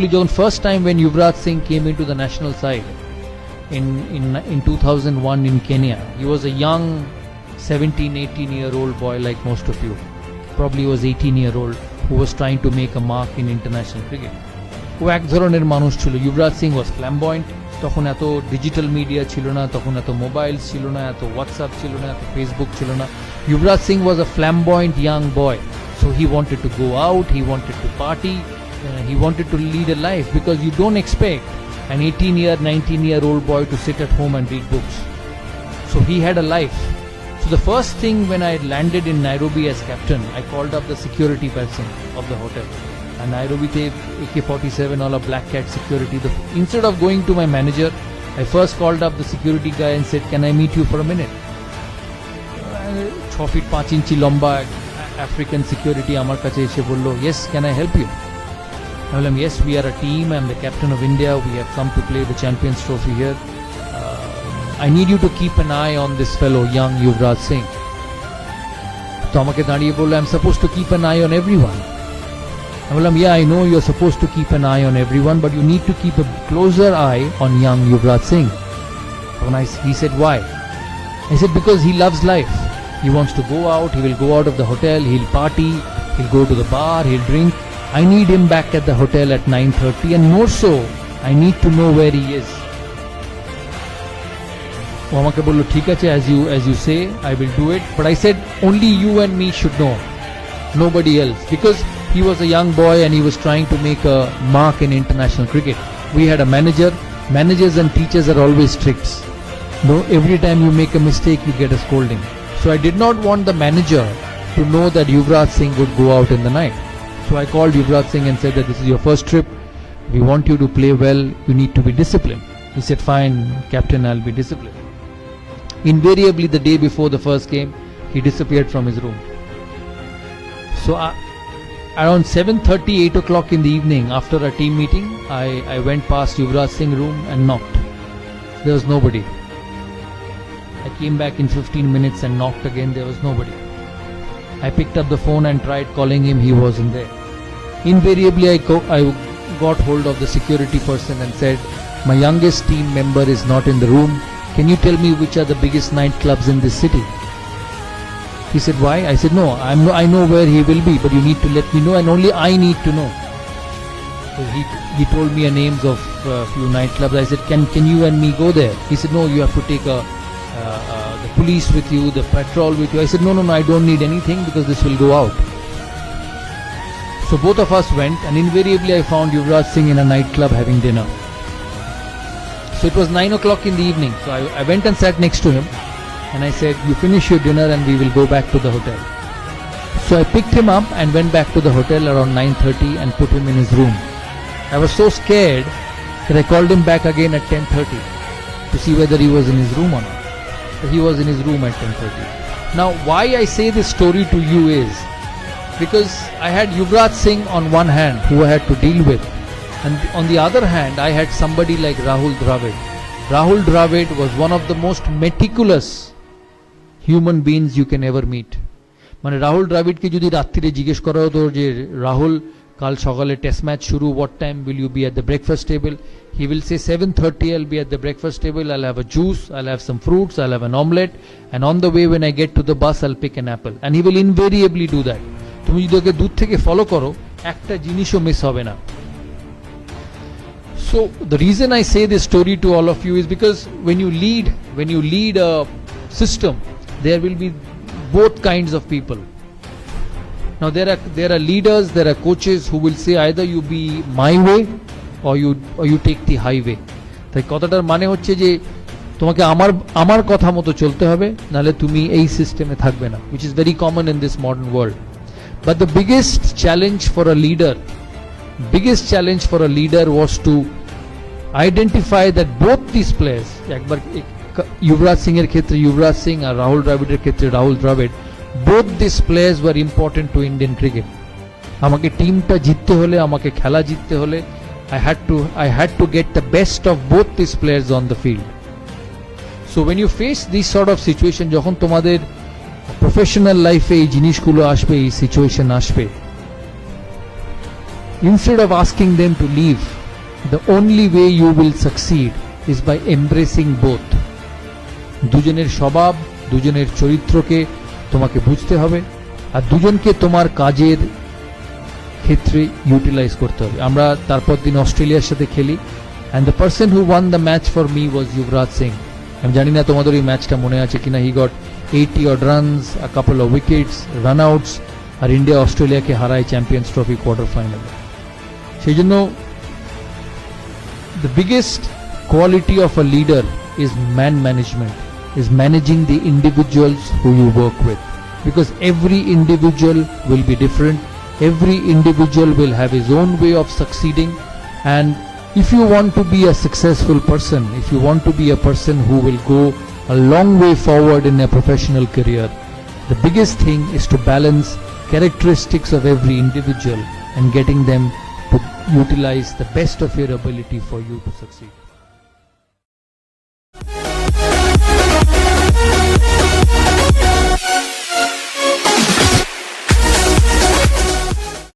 John, first time when Yuvraj Singh came into the national side in 2001 in Kenya, he was a young 17-18-year-old boy like most of you. Probably was 18-year-old who was trying to make a mark in international cricket. ও এক ধরনের মানুষ ছিল। Yuvraj Singh was flamboyant. তখন এত digital media ছিল না, তখন এত মোবাইল ছিল না, এত হোয়াটসঅ্যাপ ছিল না, এত ফেসবুক ছিল না। Yuvraj Singh was a flamboyant young boy. So he wanted to go out, he wanted to party, he wanted to lead a life, because you don't expect an 18-year, 19-year-old boy to sit at home and read books. So he had a life. So the first thing when I landed in Nairobi as captain, I called up the security person of the hotel. And Nairobi te AK-47 all a black cat security. Instead of going to my manager, I first called up the security guy and said, "Can I meet you for a minute?" 6 feet 5 inch lomba African security amar kache eshe bollo, "Yes, can I help you?" I told him, "Yes, we are a team. I am the captain of India. We have come to play the Champions Trophy here. I need you to keep an eye on this fellow, young Yuvraj Singh." তো আমাকে দাঁড়িয়ে বললো, "I'm supposed to keep an eye on everyone." I told him, "Yeah, I know you're supposed to keep an eye on everyone, but you need to keep a closer eye on young Yuvraj Singh." He said, "Why?" I said, "Because he loves life. He wants to go out, he will go out of the hotel, he'll party, he'll go to the bar, he'll drink. I need him back at the hotel at 9:30, and more so, I need to know where he is." ও আমাকে বললো, "ঠিক আছে, as you say, I will do it." But I said, "Only you and me should know, nobody else." Because he was a young boy and he was trying to make a mark in international cricket. We had a manager. Managers and teachers are always strict. No, every time you make a mistake, you get a scolding. So I did not want the manager to know that Yuvraj Singh would go out in the night. So I called Yuvraj Singh and said that this is your first trip. We want you to play well. You need to be disciplined. He said, "Fine, captain, I'll be disciplined." Invariably, the day before the first game, he disappeared from his room. So around 7:30, 8 o'clock in the evening, after a team meeting, I went past Yuvraj Singh's room and knocked. There was nobody. I came back in 15 minutes and knocked again. There was nobody. I picked up the phone and tried calling him. He wasn't there. Invariably, I got hold of the security person and said, "My youngest team member is not in the room. Can you tell me which are the biggest nightclubs in this city?" He said, "Why?" I said, "No, I know where he will be, but you need to let me know, and only I need to know." So he told me names of a few nightclubs. I said, "Can you and me go there?" He said, "No, you have to take the police with you, the patrol with you." I said, No, I don't need anything, because this will go out." So both of us went, and invariably I found Yuvraj Singh in a nightclub having dinner. So it was 9 o'clock in the evening. So I went and sat next to him, and I said, "You finish your dinner and we will go back to the hotel." So I picked him up and went back to the hotel around 9:30 and put him in his room. I was so scared that I called him back again at 10:30 to see whether he was in his room or not. But he was in his room at 10:30. Now, why I say this story to you is because I had Yuvraj Singh on one hand, who I had to deal with, and on the other hand, I had somebody like Rahul Dravid. Rahul Dravid was one of the most meticulous human beings you can ever meet. মানে রাহুল দ্রাবিডকে যদি রাত্রিরে জিজ্ঞেস করা হতো যে রাহুল কাল সকালে test match শুরু, what time will you be at the breakfast table? He will say 7:30 I'll be at the breakfast table, I'll have a juice, I'll have some fruits, I'll have an omelette, and on the way when I get to the bus I'll pick an apple. And he will invariably do that. তুমি যদি ওকে দূর থেকে follow করো, একটা জিনিসও miss হবে না। So the reason I say this story to all of you is because when you lead a system, there will be both kinds of people. Now there are leaders, there are coaches who will say either you be my way or you take the highway. তাই কথাটার মানে হচ্ছে যে তোমাকে আমার কথা মতো চলতে হবে, নালে তুমি এই সিস্টেমে থাকবে না, which is very common in this modern world. But the biggest challenge for a leader was to identify that both these players, একবার Yuvraj Singh এর ক্ষেত্রে Yuvraj Singh আর Rahul Dravid এর ক্ষেত্রে Rahul Dravid, both these players were important to Indian cricket. আমাকে টিমটা জিততে হলে, আমাকে খেলা জিততে হলে, I had to get the best of both these players on the field. So when you face this sort of situation, যখন তোমাদের প্রফেশনাল লাইফে এই জিনিসগুলো আসবে, এই সিচুয়েশন আসবে, Instead of asking them to leave, the only way you will succeed is by embracing both. দুজনের স্বভাব, দুজনের চরিত্রকে তোমাকে বুঝতে হবে আর দুজনকে তোমার কাজের ক্ষেত্রে ইউটিলাইজ করতে হবে। আমরা তারপর দিন অস্ট্রেলিয়ার সাথে খেলি and the person who won the match for me was Yuvraj Singh. আমি জানি না তোমাদের এই ম্যাচটা মনে আছে কিনা। he got 80 odd runs, a couple of wickets, run outs, আর ইন্ডিয়া অস্ট্রেলিয়াকে হারায় চ্যাম্পিয়ন্স ট্রফি কোয়ার্টার ফাইনালে। সেই জন্য the biggest quality of a leader is man management, is managing the individuals who you work with, because every individual will be different, every individual will have his own way of succeeding, and if you want to be a successful person, if you want to be a person who will go a long way forward in a professional career, the biggest thing is to balance characteristics of every individual and getting them to utilize the best of your ability for you to succeed.